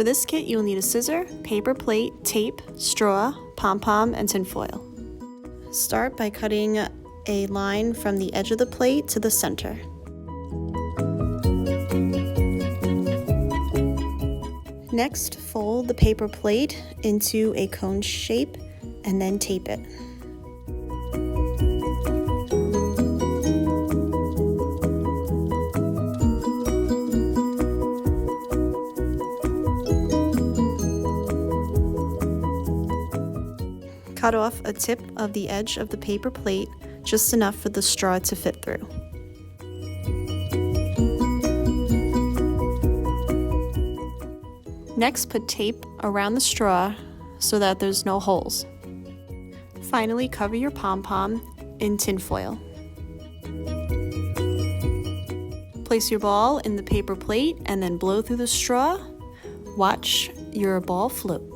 For this kit, you'll need a scissor, paper plate, tape, straw, pom-pom, and tinfoil. Start by cutting a line from the edge of the plate to the center. Next, fold the paper plate into a cone shape and then tape it. Cut off a tip of the edge of the paper plate, just enough for the straw to fit through. Next, put tape around the straw so that there's no holes. Finally, cover your pom-pom in tinfoil. Place your ball in the paper plate and then blow through the straw. Watch your ball float.